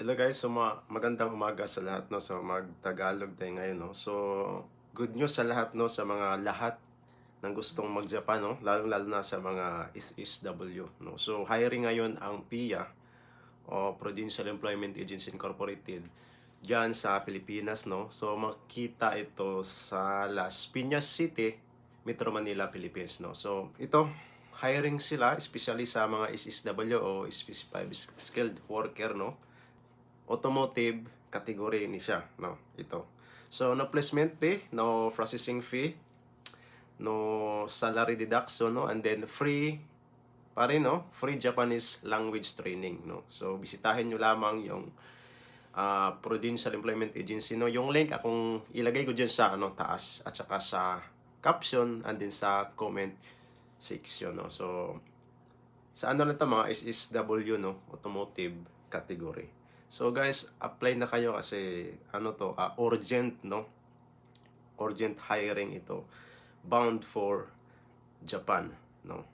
Hello guys, so magandang umaga sa lahat, no. So mag-Tagalog tayo ngayon, no. So good news sa lahat, no, sa mga lahat ng gustong mag-Japan, no, lalong-lalo na sa mga SSW, no. So hiring ngayon ang PIA o Provincial Employment Agency Incorporated diyan sa Pilipinas, no. So makita ito sa Las Piñas City, Metro Manila, Philippines, no. So ito hiring sila especially sa mga SSW o Specified Skilled Worker, no. Automotive category ni siya, no, ito. So no placement fee, no processing fee, no salary deduction, no, and then free pa rin, no, free Japanese language training, no. So bisitahin nyo lamang yung Prudential Employment Agency, no. Yung link akong ilagay ko diyan sa taas at saka sa caption and then sa comment section, no. So sa na to, mga SSW, no, automotive category. So guys, apply na kayo kasi urgent, no, urgent hiring ito, bound for Japan, no.